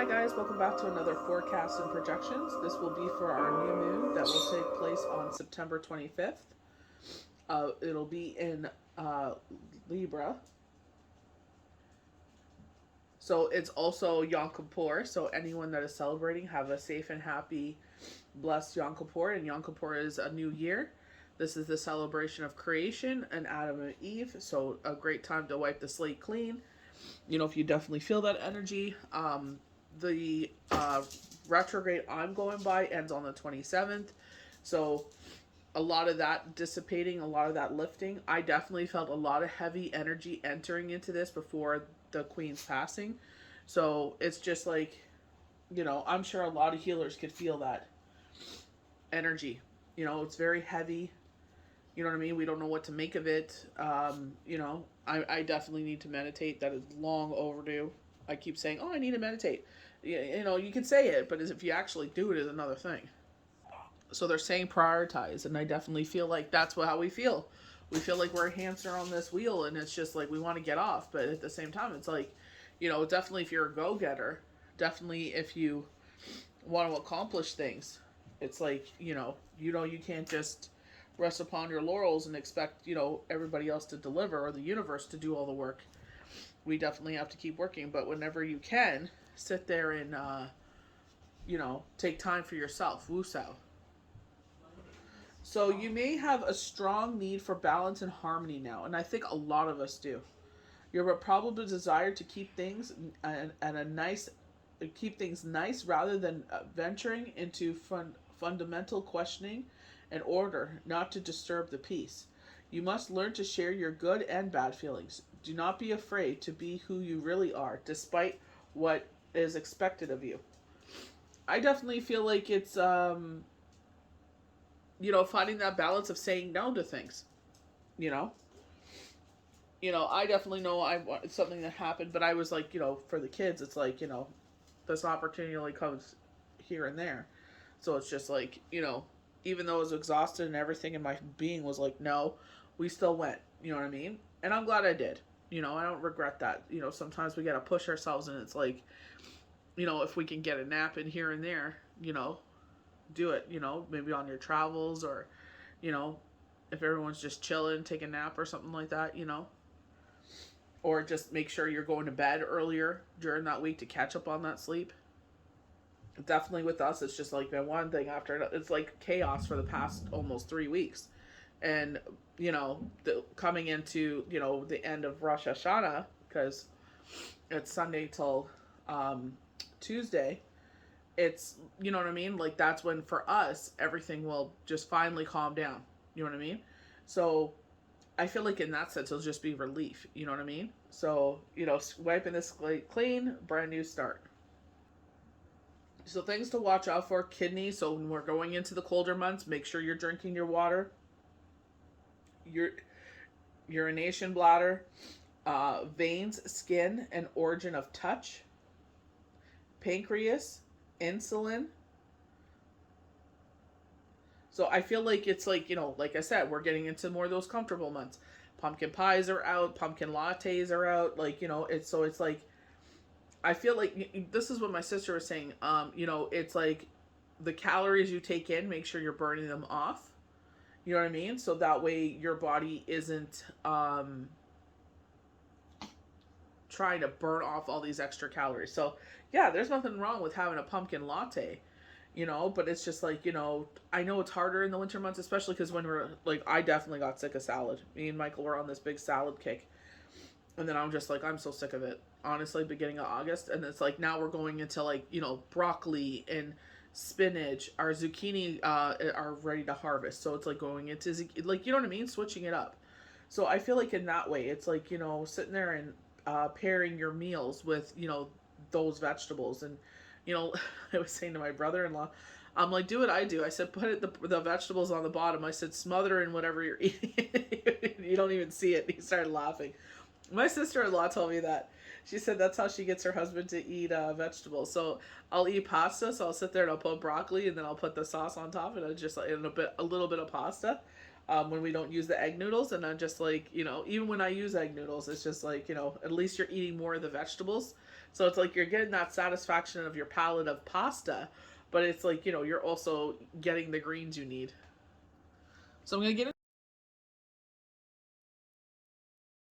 Hi guys, welcome back to another forecast and projections. This will be for our new moon that will take place on September 25th. It'll be in Libra. So it's also Yom Kippur. So anyone that is celebrating, have a safe and happy, blessed Yom Kippur. And Yom Kippur is a new year. This is the celebration of creation and Adam and Eve. So a great time to wipe the slate clean. You know, if you definitely feel that energy. The retrograde I'm going by ends on the 27th. So a lot of that dissipating, a lot of that lifting. I definitely felt a lot of heavy energy entering into this before the Queen's passing. So it's just like, you know, I'm sure a lot of healers could feel that energy. You know, it's very heavy. You know what I mean? We don't know what to make of it. I definitely need to meditate. That is long overdue. I keep saying, oh, I need to meditate. You know, you can say it, but if you actually do it is another thing. So they're saying prioritize, and I definitely feel like that's how we feel. We feel like we're a hamster on this wheel, and it's just like we want to get off. But at the same time, it's like, you know, definitely if you're a go-getter, definitely if you want to accomplish things, it's like, you can't just rest upon your laurels and expect, everybody else to deliver or the universe to do all the work. We definitely have to keep working, but whenever you can, sit there and, take time for yourself. Woo-sao. So you may have a strong need for balance and harmony now, and I think a lot of us do. You have a probable desire to keep things keep things nice rather than venturing into fundamental questioning and order, not to disturb the peace. You must learn to share your good and bad feelings. Do not be afraid to be who you really are, despite what is expected of you. I definitely feel like it's, finding that balance of saying no to things. You know, I definitely know it's something that happened, but I was like, for the kids, it's like, this opportunity only comes here and there. So it's just like, even though I was exhausted and everything in my being was like, no, we still went. You know what I mean? And I'm glad I did. I don't regret that. Sometimes we got to push ourselves, and it's like, if we can get a nap in here and there, do it, maybe on your travels, or, if everyone's just chilling, take a nap or something like that, or just make sure you're going to bed earlier during that week to catch up on that sleep. Definitely with us, it's just like been one thing after another. It's like chaos for the past almost 3 weeks. And, coming into, the end of Rosh Hashanah, because it's Sunday till Tuesday, it's, you know what I mean? Like, that's when, for us, everything will just finally calm down. You know what I mean? So, I feel like in that sense, it'll just be relief. You know what I mean? So, wiping this clean, brand new start. So things to watch out for: kidneys. So when we're going into the colder months, make sure you're drinking your water. Your urination bladder, veins, skin, and origin of touch. Pancreas, insulin. So I feel like it's like, like I said, we're getting into more of those comfortable months. Pumpkin pies are out, pumpkin lattes are out. Like, it's like, I feel like this is what my sister was saying. It's like the calories you take in, make sure you're burning them off. You know what I mean? So that way your body isn't trying to burn off all these extra calories. So yeah, there's nothing wrong with having a pumpkin latte, but it's just like, I know it's harder in the winter months, especially because when we're like, I definitely got sick of salad. Me and Michael were on this big salad kick. And then I'm just like, I'm so sick of it. Honestly, beginning of August. And it's like, now we're going into like, broccoli and spinach. Our zucchini are ready to harvest. So it's like going into, like, you know what I mean? Switching it up. So I feel like in that way, it's like, sitting there and pairing your meals with, those vegetables. And, I was saying to my brother-in-law, I'm like, do what I do. I said, put the vegetables on the bottom. I said, smother in whatever you're eating. You don't even see it. He started laughing. My sister-in-law told me that. She said that's how she gets her husband to eat vegetables. So I'll eat pasta, so I'll sit there and I'll put broccoli, and then I'll put the sauce on top, and I just like a little bit of pasta. when we don't use the egg noodles. And I'm just like, even when I use egg noodles, it's just like, at least you're eating more of the vegetables. So it's like you're getting that satisfaction of your palate of pasta, but it's like, you're also getting the greens you need. So I'm going to get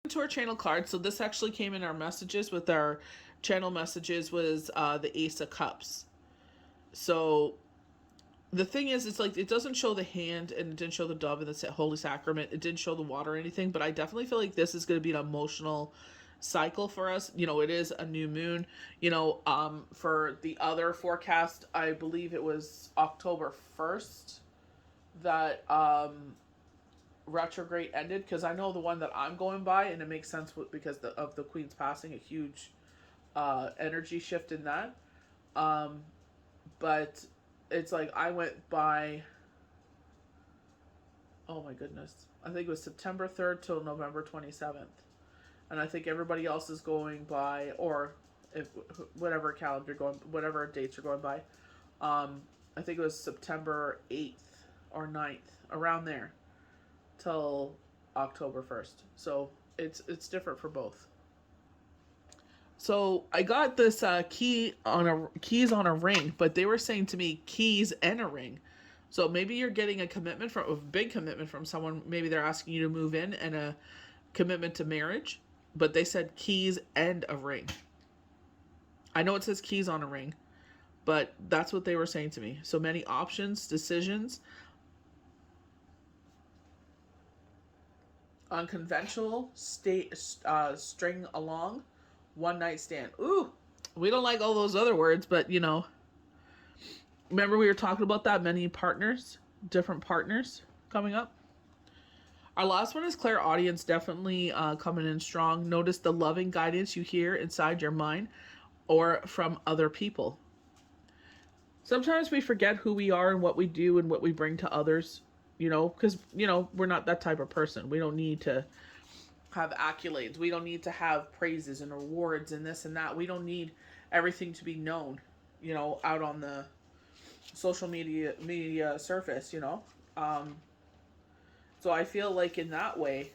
into our channel card. So this actually came in our messages with our channel messages was the Ace of Cups. So the thing is, it's like it doesn't show the hand and it didn't show the dove and the holy sacrament. It didn't show the water or anything, but I definitely feel like this is going to be an emotional cycle for us. It is a new moon. For the other forecast, I believe it was October 1st that retrograde ended, because I know the one that I'm going by, and it makes sense because of the Queen's passing, a huge energy shift in that. But it's like I went by, oh my goodness, I think it was September 3rd till November 27th. And I think everybody else is going by, or if whatever calendar going, whatever dates are going by. I think it was September 8th or 9th, around there, till October 1st. So it's different for both. So I got this keys on a ring, but they were saying to me keys and a ring. So maybe you're getting a big commitment from someone. Maybe they're asking you to move in, and a commitment to marriage, but they said keys and a ring. I know it says keys on a ring, but that's what they were saying to me. So many options, decisions, unconventional, string along, one night stand. Ooh, we don't like all those other words, but remember we were talking about that, many partners, different partners coming up. Our last one is clairaudience, definitely coming in strong. Notice the loving guidance you hear inside your mind or from other people. Sometimes we forget who we are and what we do and what we bring to others, because, we're not that type of person. We don't need to have accolades. We don't need to have praises and awards and this and that. We don't need everything to be known, out on the social media surface, so I feel like in that way,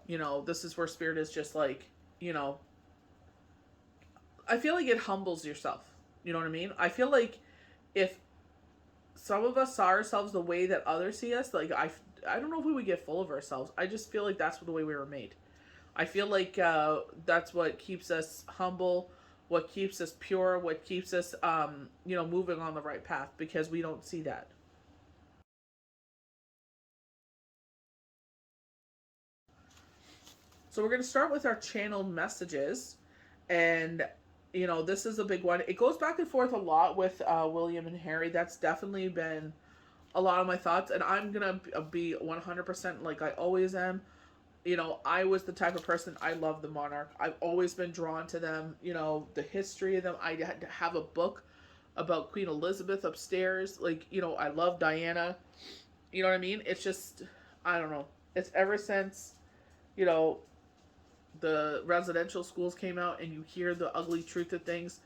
this is where spirit is just like, I feel like it humbles yourself. You know what I mean? I feel like if some of us saw ourselves the way that others see us, like I don't know if we would get full of ourselves. I just feel like that's the way we were made. I feel like that's what keeps us humble, what keeps us pure, what keeps us, moving on the right path, because we don't see that. So we're going to start with our channeled messages. And, this is a big one. It goes back and forth a lot with William and Harry. That's definitely been a lot of my thoughts. And I'm going to be 100% like I always am. I was the type of person, I love the monarch. I've always been drawn to them, the history of them. I had to have a book about Queen Elizabeth upstairs. Like, I love Diana. You know what I mean? It's just, I don't know. It's ever since, the residential schools came out and you hear the ugly truth of things,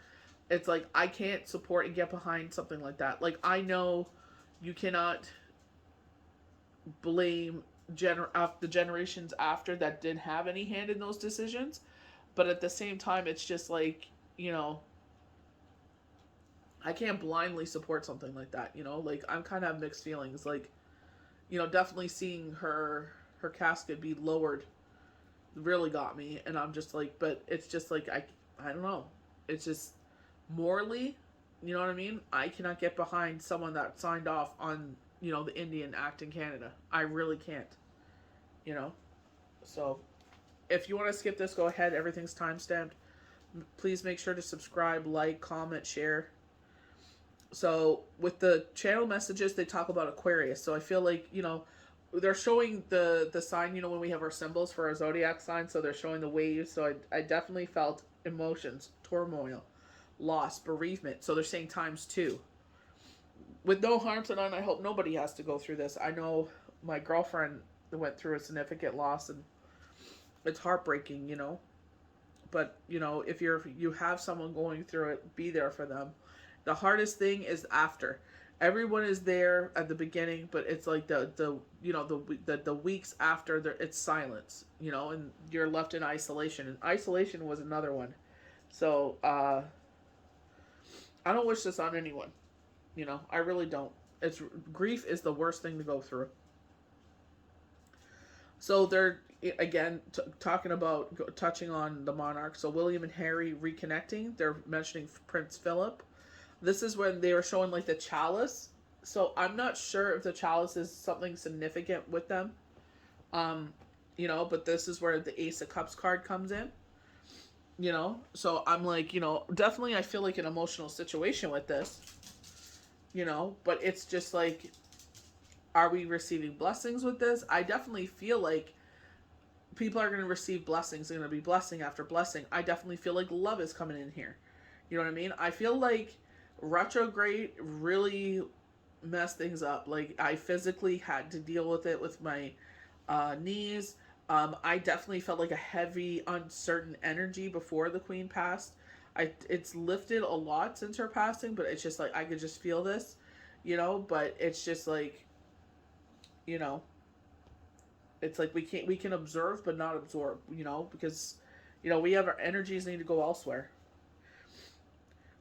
it's like I can't support and get behind something like that. Like, I know you cannot blame the generations after that didn't have any hand in those decisions, but at the same time, it's just like, I can't blindly support something like that. Like, I'm kind of have mixed feelings. Like, definitely seeing her casket be lowered really got me, and I'm just like, but it's just like I don't know, it's just morally, you know what I mean, I cannot get behind someone that signed off on the Indian Act in Canada. I really can't, so if you want to skip this, go ahead. Everything's time-stamped. Please make sure to subscribe, like, comment, share. So with the channel messages, they talk about Aquarius, so I feel like they're showing the sign, when we have our symbols for our zodiac sign, so they're showing the waves. So I definitely felt emotions, turmoil, loss, bereavement. So they're saying ×2. With no harm to none, I hope nobody has to go through this. I know my girlfriend went through a significant loss, and it's heartbreaking, But, if you have someone going through it, be there for them. The hardest thing is after. Everyone is there at the beginning, but it's like the you know the weeks after it's silence, you know, and you're left in isolation. And isolation was another one. So I don't wish this on anyone. You know, I really don't. It's grief is the worst thing to go through. So they're again talking about touching on the monarch. So William and Harry reconnecting. They're mentioning Prince Philip. This is when they were showing like the chalice. So I'm not sure if the chalice is something significant with them. Um, you know, but this is where the Ace of Cups card comes in. You know, so I'm like, you know, definitely I feel like an emotional situation with this. You know, but it's just like, are we receiving blessings with this? I definitely feel like people are going to receive blessings. They're going to be blessing after blessing. I definitely feel like love is coming in here. You know what I mean? I feel like retrograde really messed things up. Like I physically had to deal with it with my knees. I definitely felt like a heavy, uncertain energy before the queen passed. It's lifted a lot since her passing, but it's just like I could just feel this, you know. But it's just like, you know, it's like we can observe but not absorb, you know, because you know we have our energies need to go elsewhere.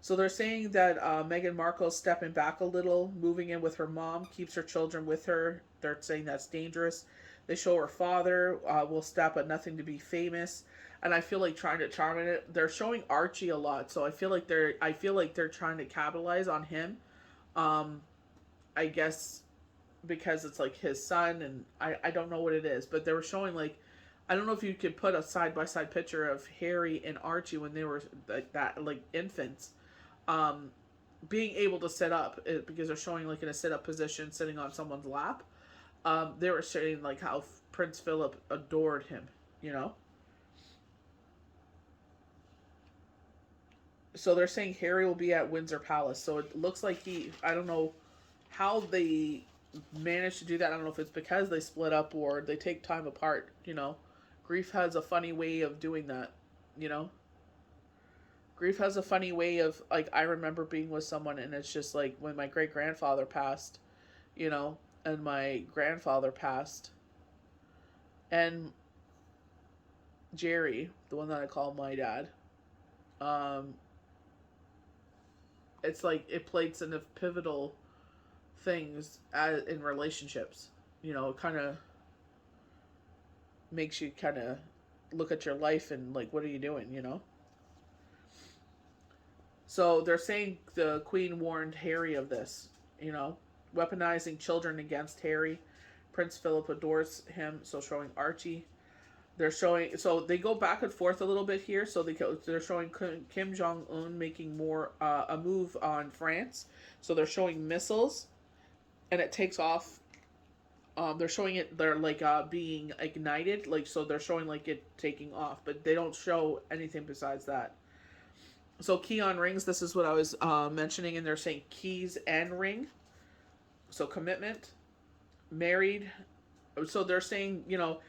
So they're saying that Meghan Markle's stepping back a little, moving in with her mom, keeps her children with her. They're saying that's dangerous. They show her father will step at nothing to be famous, and I feel like trying to charm it. They're showing Archie a lot, so I feel like they're trying to capitalize on him. Um, I guess because it's like his son, and I don't know what it is, but they were showing like I don't know if you could put a side by side picture of Harry and Archie when they were like that, like infants, um, being able to sit up because they're showing like in a sit up position, sitting on someone's lap. They were saying like how Prince Philip adored him, you know. So they're saying Harry will be at Windsor Palace. So it looks like I don't know how they managed to do that. I don't know if it's because they split up or they take time apart, you know. Grief has a funny way of doing that, you know. Grief has a funny way of like I remember being with someone and it's just like when my great grandfather passed, you know, and my grandfather passed and Jerry, the one that I call my dad, um, it's like it played some of pivotal things in relationships. You know, it kind of makes you kind of look at your life and like, what are you doing? You know. So they're saying the Queen warned Harry of this. You know, weaponizing children against Harry. Prince Philip adores him, so showing Archie. They're showing so they go back and forth a little bit here. So they're showing Kim Jong Un making more a move on France. So they're showing missiles, and it takes off. They're showing it. They're like being ignited, like so. They're showing like it taking off, but they don't show anything besides that. So key on rings. This is what I was mentioning, and they're saying keys and ring. So commitment, married. So they're saying, you know,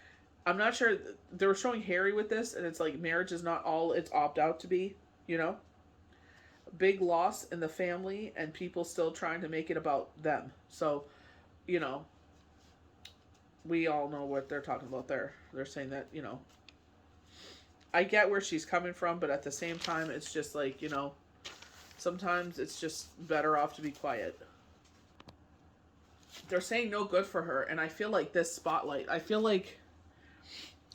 I'm not sure. They were showing Harry with this, and it's like marriage is not all it's opt out to be. You know, big loss in the family, and people still trying to make it about them. So, you know, we all know what they're talking about there. They're saying that, you know, I get where she's coming from, but at the same time, it's just like, you know, sometimes it's just better off to be quiet. They're saying no good for her, and I feel like this spotlight, I feel like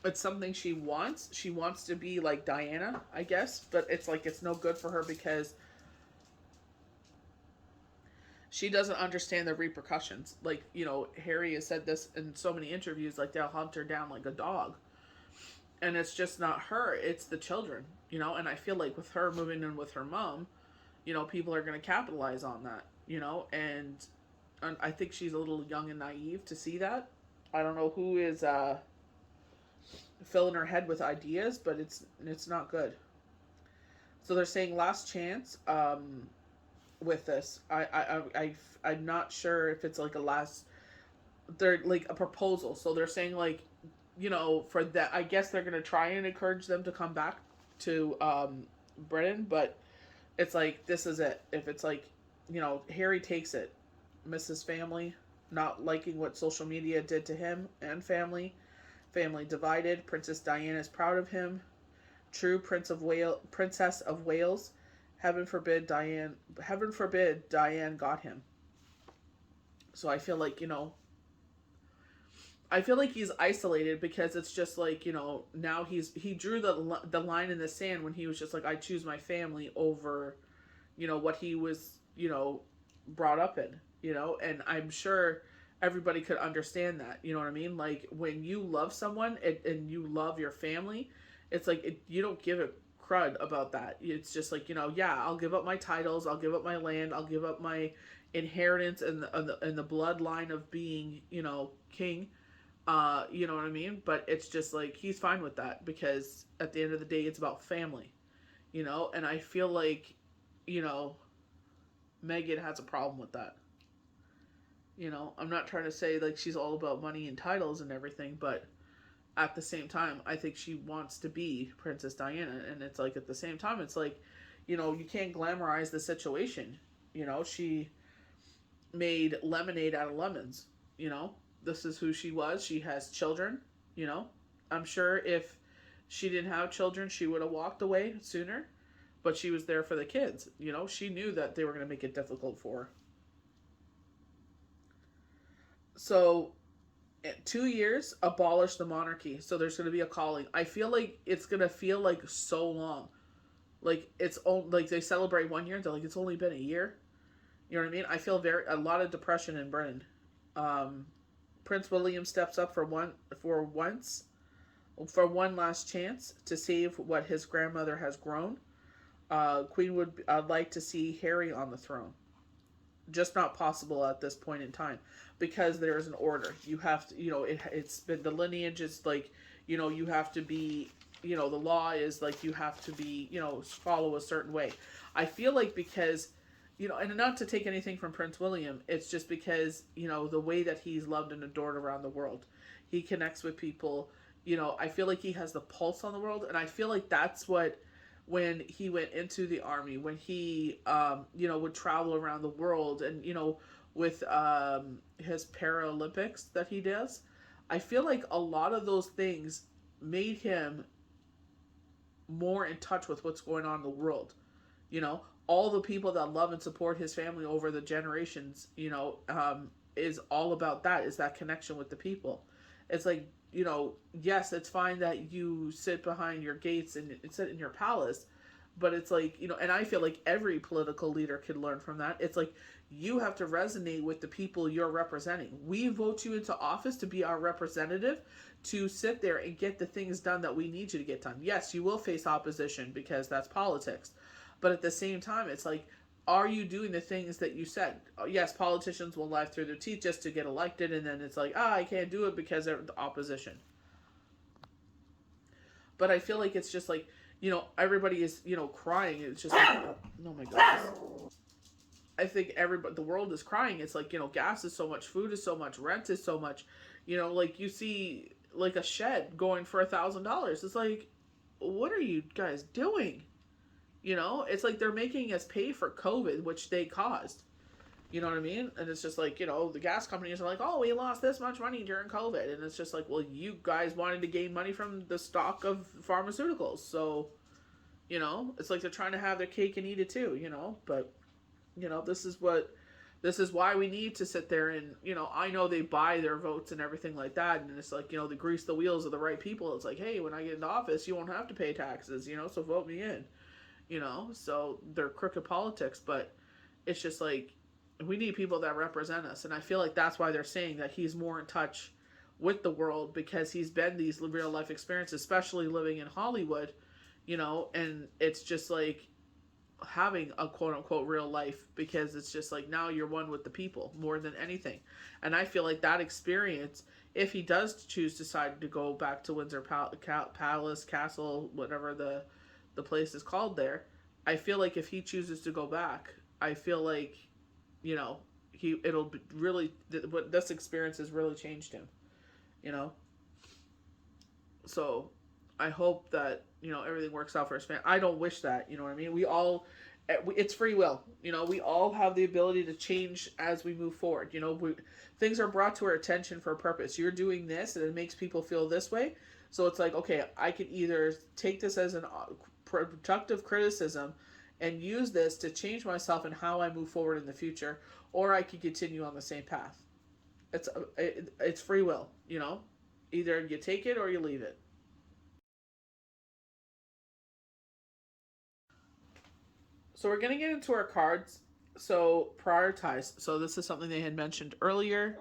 it's something she wants. She wants to be like Diana, I guess, but it's like it's no good for her because she doesn't understand the repercussions. Like, you know, Harry has said this in so many interviews, like they'll hunt her down like a dog. And it's just not her, it's the children, you know, and I feel like with her moving in with her mom, you know, people are going to capitalize on that, you know, and I think she's a little young and naive to see that. I don't know who is filling her head with ideas, but it's not good. So they're saying last chance with this. I'm not sure if it's like a last. They're like a proposal, so they're saying like, you know, for that, I guess they're gonna try and encourage them to come back to Britain, but it's like this is it. If it's like, you know, Harry takes it, miss his family, not liking what social media did to him and family. Family divided. Princess Diana is proud of him. True Princess of Wales. Heaven forbid Diane got him. So I feel like, I feel like he's isolated because it's just like, now he drew the line in the sand when he was just like, I choose my family over, what he was, brought up in, and I'm sure everybody could understand that, you know what I mean? Like when you love someone and you love your family, it's like you don't give a crud about that. It's just like, yeah, I'll give up my titles, I'll give up my land, I'll give up my inheritance and the bloodline of being, king. You know what I mean? But it's just like he's fine with that because at the end of the day, it's about family, And I feel like, Megan has a problem with that. I'm not trying to say like she's all about money and titles and everything, but at the same time, I think she wants to be Princess Diana, and it's like at the same time, it's like, you can't glamorize the situation. She made lemonade out of lemons. This is who she was. She has children. I'm sure if she didn't have children, she would have walked away sooner, but she was there for the kids. She knew that they were going to make it difficult for her. So 2 years, abolish the monarchy. So there's going to be a calling. I feel like it's going to feel like so long. Like like they celebrate 1 year. They're like, it's only been a year. You know what I mean? I feel a lot of depression in Britain. Prince William steps up for one last chance to save what his grandmother has grown. Queen would like to see Harry on the throne. Just not possible at this point in time because there is an order. You have to, it's been the lineage is like, you have to be, the law is like you have to be, follow a certain way. I feel like because, and not to take anything from Prince William, it's just because, the way that he's loved and adored around the world. He connects with people, I feel like he has the pulse on the world, and I feel like that's what, when he went into the army, when he, would travel around the world and, with his Paralympics that he does, I feel like a lot of those things made him more in touch with what's going on in the world. All the people that love and support his family over the generations, is all about that, is that connection with the people. It's like, yes, it's fine that you sit behind your gates and sit in your palace, but it's like, and I feel like every political leader could learn from that. It's like, you have to resonate with the people you're representing. We vote you into office to be our representative, to sit there and get the things done that we need you to get done. Yes, you will face opposition because that's politics. But at the same time, it's like, are you doing the things that you said? Yes, politicians will lie through their teeth just to get elected, and then it's like, I can't do it because of the opposition. But I feel like it's just like, everybody is, crying. It's just like, oh my goodness. I think the world is crying. It's like, gas is so much, food is so much, rent is so much. Like you see like a shed going for $1,000. It's like, what are you guys doing? It's like they're making us pay for COVID, which they caused. You know what I mean? And it's just like, the gas companies are like, oh, we lost this much money during COVID. And it's just like, well, you guys wanted to gain money from the stock of pharmaceuticals. So, it's like they're trying to have their cake and eat it too, But, this is why we need to sit there and, I know they buy their votes and everything like that. And it's like, they grease the wheels of the right people. It's like, hey, when I get into office, you won't have to pay taxes, so vote me in. So they're crooked politics, but it's just like, we need people that represent us. And I feel like that's why they're saying that he's more in touch with the world, because he's been these real life experiences, especially living in Hollywood, and it's just like having a quote unquote real life, because it's just like, now you're one with the people more than anything. And I feel like that experience, if he does decide to go back to Windsor Palace, Castle, whatever the place is called there, I feel like if he chooses to go back, I feel like, it'll be really, what this experience has really changed him, So I hope that, everything works out for his family. I don't wish that, you know what I mean? We all, It's free will. We all have the ability to change as we move forward. Things are brought to our attention for a purpose. You're doing this and it makes people feel this way. So it's like, okay, I can either take this as an productive criticism and use this to change myself and how I move forward in the future, or I can continue on the same path. It's free will. Either you take it or you leave it. So we're gonna get into our cards. So prioritize. So this is something they had mentioned earlier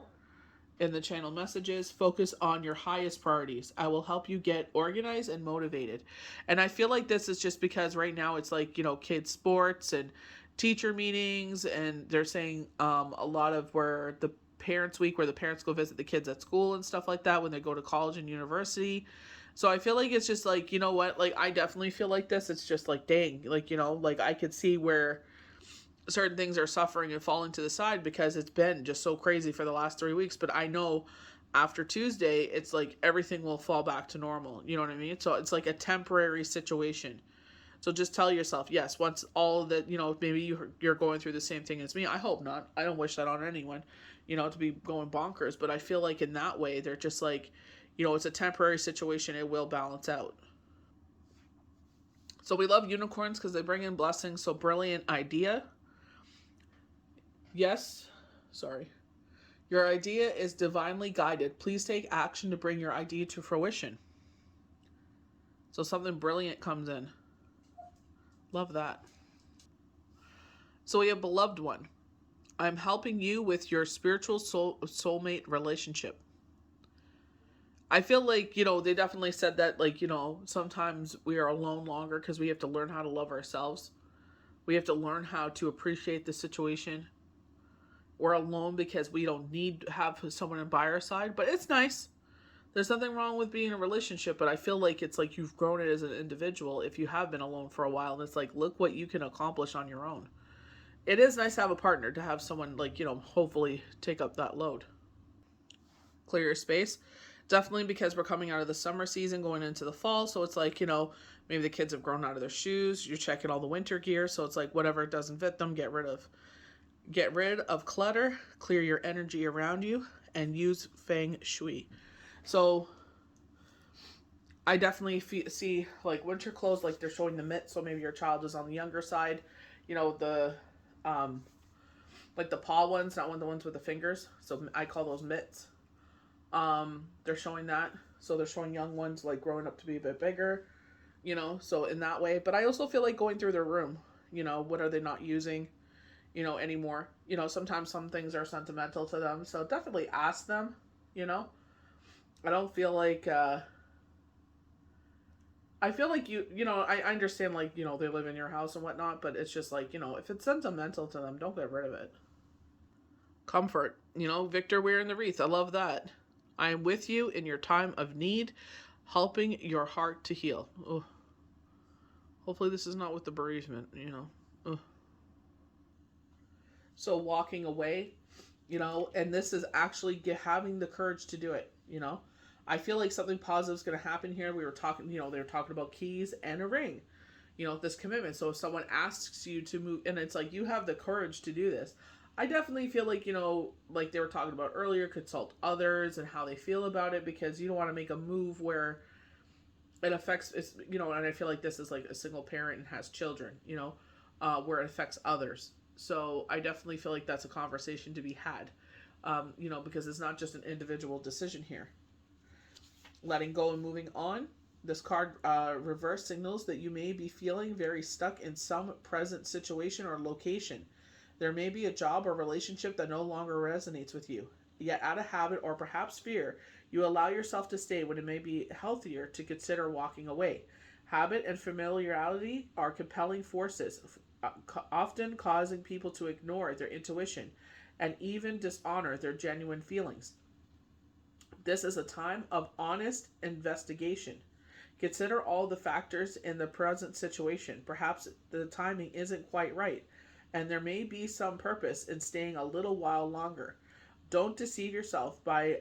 in the channel messages. Focus on your highest priorities. I will help you get organized and motivated. And I feel like this is just because right now it's like, kids sports and teacher meetings, and they're saying a lot of where the parents week, where the parents go visit the kids at school and stuff like that when they go to college and university. So I feel like it's just like, what, like I definitely feel like this. It's just like, dang, like, like I could see where certain things are suffering and falling to the side because it's been just so crazy for the last 3 weeks. But I know after Tuesday, it's like everything will fall back to normal. You know what I mean? So it's like a temporary situation. So just tell yourself, yes, once all of that, maybe you're going through the same thing as me. I hope not. I don't wish that on anyone, to be going bonkers. But I feel like in that way, they're just like, it's a temporary situation. It will balance out. So we love unicorns because they bring in blessings. So brilliant idea. Yes. Sorry. Your idea is divinely guided. Please take action to bring your idea to fruition. So something brilliant comes in. Love that. So we have beloved one. I'm helping you with your spiritual soulmate relationship. I feel like, they definitely said that, like, sometimes we are alone longer because we have to learn how to love ourselves. We have to learn how to appreciate the situation. We're alone because we don't need to have someone by our side, but it's nice. There's nothing wrong with being in a relationship, but I feel like it's like you've grown it as an individual if you have been alone for a while, and it's like, look what you can accomplish on your own. It is nice to have a partner, to have someone, like, hopefully take up that load. Clear your space. Definitely because we're coming out of the summer season, going into the fall, so it's like, maybe the kids have grown out of their shoes, you're checking all the winter gear, so it's like whatever doesn't fit them, get rid of. Get rid of clutter, clear your energy around you, and use feng shui. So I definitely see like winter clothes, like they're showing the mitts, so maybe your child is on the younger side. The like the paw ones, not one of the ones with the fingers. So I call those mitts. They're showing that. So they're showing young ones like growing up to be a bit bigger, so in that way. But I also feel like going through their room, what are they not using, anymore. Sometimes some things are sentimental to them. So definitely ask them, I don't feel like, I feel like I understand, like, they live in your house and whatnot, but it's just like, if it's sentimental to them, don't get rid of it. Comfort, Victor wearing the wreath. I love that. I am with you in your time of need, helping your heart to heal. Ugh. Hopefully this is not with the bereavement. Ugh. So walking away, and this is actually having the courage to do it. I feel like something positive is going to happen here. We were talking, they were talking about keys and a ring, this commitment. So if someone asks you to move, and it's like you have the courage to do this, I definitely feel like, like they were talking about earlier, consult others and how they feel about it, because you don't want to make a move where it affects, and I feel like this is like a single parent and has children, where it affects others. So I definitely feel like that's a conversation to be had, because it's not just an individual decision here. Letting go and moving on. This card reverse signals that you may be feeling very stuck in some present situation or location. There may be a job or relationship that no longer resonates with you. Yet out of habit or perhaps fear, you allow yourself to stay when it may be healthier to consider walking away. Habit and familiarity are compelling forces, often causing people to ignore their intuition and even dishonor their genuine feelings. This is a time of honest investigation. Consider all the factors in the present situation. Perhaps the timing isn't quite right, and there may be some purpose in staying a little while longer. Don't deceive yourself by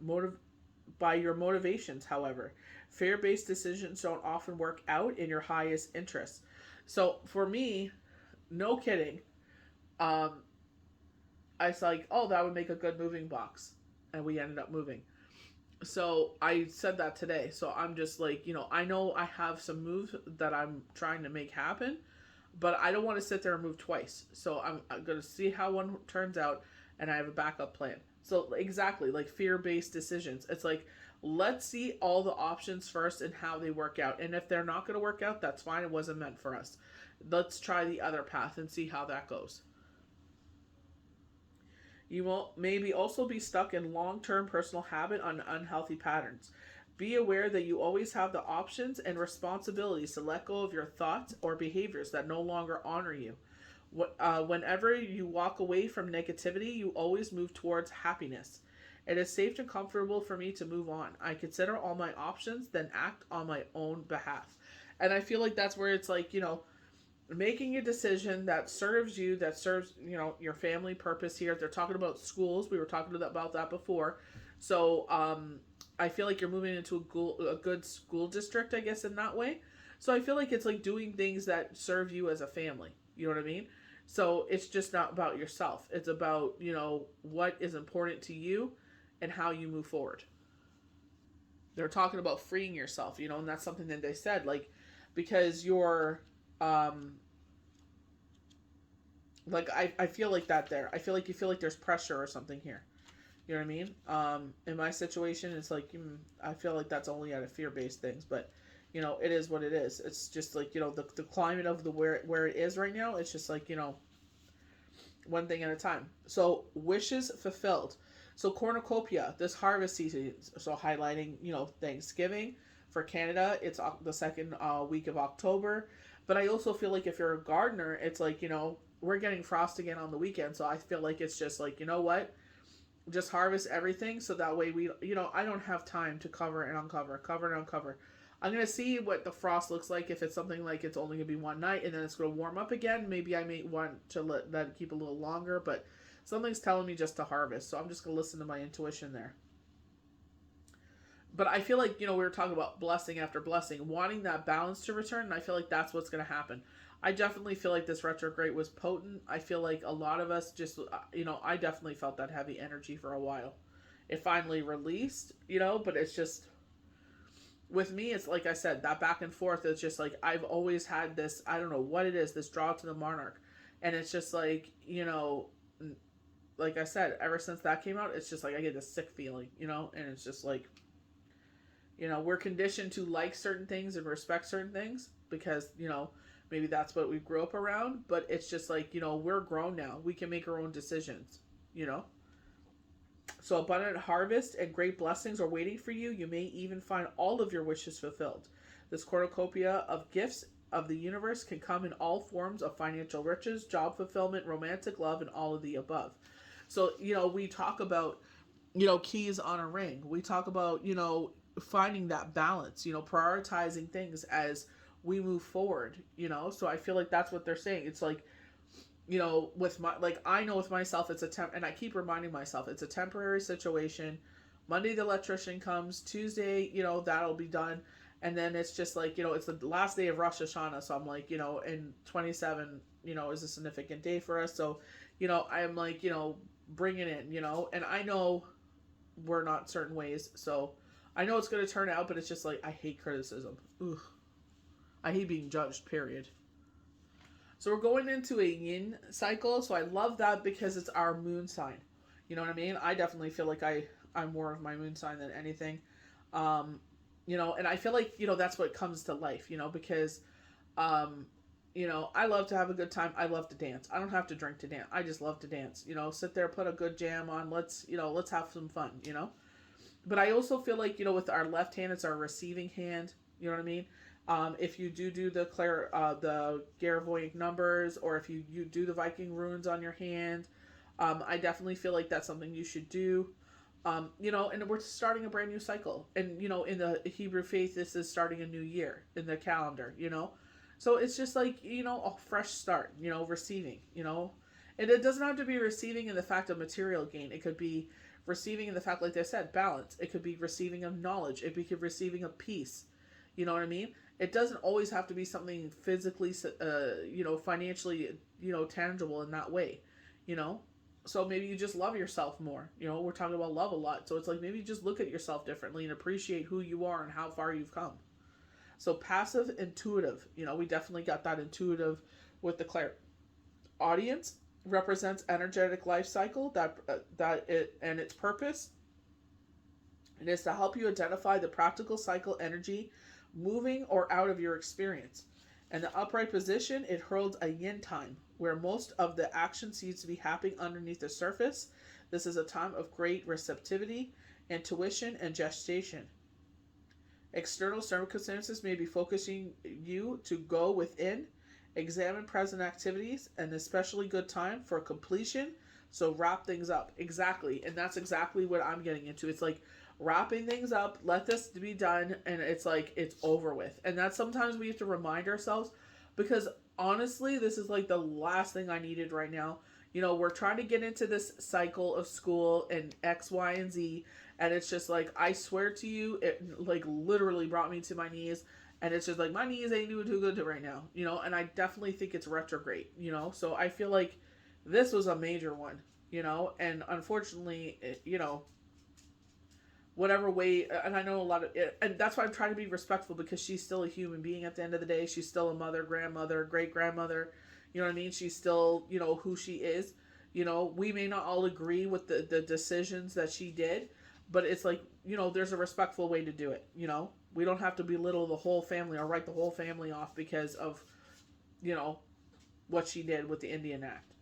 your motivations, however. Fear-based decisions don't often work out in your highest interests. So for me, no kidding. Um, I was like, oh, that would make a good moving box. And we ended up moving. So I said that today. So I'm just like, I know I have some moves that I'm trying to make happen, but I don't want to sit there and move twice. So I'm going to see how one turns out, and I have a backup plan. So exactly, like fear-based decisions. It's like, let's see all the options first and how they work out. And if they're not going to work out, that's fine. It wasn't meant for us. Let's try the other path and see how that goes. You will maybe also be stuck in long term personal habit on unhealthy patterns. Be aware that you always have the options and responsibilities to let go of your thoughts or behaviors that no longer honor you. Whenever you walk away from negativity, you always move towards happiness. It is safe and comfortable for me to move on. I consider all my options, then act on my own behalf. And I feel like that's where it's like, making a decision that serves you, that serves, your family purpose here. They're talking about schools. We were talking about that before. So I feel like you're moving into a good school district, I guess, in that way. So I feel like it's like doing things that serve you as a family. You know what I mean? So it's just not about yourself. It's about, what is important to you and how you move forward. They're talking about freeing yourself, and that's something that they said, like, because you're, like, I feel like that there. I feel like you feel like there's pressure or something here. You know what I mean? In my situation, it's like, I feel like that's only out of fear-based things, but, it is what it is. It's just like, the climate of the where it is right now, it's just like, one thing at a time. So, wishes fulfilled. So, cornucopia, this harvest season, so highlighting, Thanksgiving. For Canada, it's the second week of October. But I also feel like if you're a gardener, it's like, we're getting frost again on the weekend. So I feel like it's just like, you know what? Just harvest everything so that way I don't have time to cover and uncover, cover and uncover. I'm going to see what the frost looks like. If it's something like it's only going to be one night and then it's going to warm up again, maybe I may want to let that keep a little longer. But something's telling me just to harvest. So I'm just going to listen to my intuition there. But I feel like, we were talking about blessing after blessing, wanting that balance to return, and I feel like that's what's going to happen. I definitely feel like this retrograde was potent. I feel like a lot of us just, I definitely felt that heavy energy for a while. It finally released, but it's just, with me, it's like I said, that back and forth, it's just like, I've always had this, I don't know what it is, this draw to the monarch. And it's just like, like I said, ever since that came out, it's just like I get this sick feeling, and it's just like, we're conditioned to like certain things and respect certain things because, maybe that's what we grew up around. But it's just like, we're grown now. We can make our own decisions, So abundant harvest and great blessings are waiting for you. You may even find all of your wishes fulfilled. This cornucopia of gifts of the universe can come in all forms of financial riches, job fulfillment, romantic love, and all of the above. So, we talk about, keys on a ring. We talk about, finding that balance, prioritizing things as we move forward, So I feel like that's what they're saying. It's like, with my, like, I know with myself, it's and I keep reminding myself, it's a temporary situation. Monday, the electrician comes. Tuesday, that'll be done. And then it's just like, it's the last day of Rosh Hashanah. So I'm like, and 27, is a significant day for us. So, I'm like, bring it in, and I know we're not certain ways. So I know it's going to turn out, but it's just like, I hate criticism. Ugh. I hate being judged, period. So we're going into a yin cycle. So I love that because it's our moon sign. You know what I mean? I definitely feel like I'm more of my moon sign than anything. And I feel like, that's what comes to life, because, I love to have a good time. I love to dance. I don't have to drink to dance. I just love to dance, sit there, put a good jam on. Let's have some fun, But I also feel like, with our left hand, it's our receiving hand. You know what I mean? If you do the clairvoyant numbers, or if you do the Viking runes on your hand, I definitely feel like that's something you should do. And we're starting a brand new cycle. And, in the Hebrew faith, this is starting a new year in the calendar, So it's just like, a fresh start, receiving, And it doesn't have to be receiving in the fact of material gain. It could be receiving in the fact, like I said, balance. It could be receiving of knowledge. It could be receiving of peace. You know what I mean? It doesn't always have to be something physically, financially, tangible in that way, you know? So maybe you just love yourself more. We're talking about love a lot. So it's like maybe you just look at yourself differently and appreciate who you are and how far you've come. So passive intuitive, we definitely got that intuitive with the clair audience represents energetic life cycle that it and its purpose. It is to help you identify the practical cycle energy moving or out of your experience. In the upright position, it holds a yin time, where most of the action seems to be happening underneath the surface. This is a time of great receptivity, intuition, and gestation. External circumstances may be focusing you to go within, examine present activities, an especially good time for completion. So wrap things up. Exactly. And that's exactly what I'm getting into. It's like wrapping things up, let this be done, and it's like it's over with. And that's sometimes we have to remind ourselves, because honestly, this is like the last thing I needed right now. We're trying to get into this cycle of school and X, Y, and Z. And it's just like, I swear to you, it like literally brought me to my knees. And it's just like, my knees ain't doing too good right now, and I definitely think it's retrograde, So I feel like this was a major one, and unfortunately, whatever way, and I know a lot of it, and that's why I'm trying to be respectful, because she's still a human being at the end of the day. She's still a mother, grandmother, great grandmother, you know what I mean? She's still, who she is. We may not all agree with the decisions that she did, but it's like, there's a respectful way to do it, We don't have to belittle the whole family or write the whole family off because of, what she did with the Indian Act,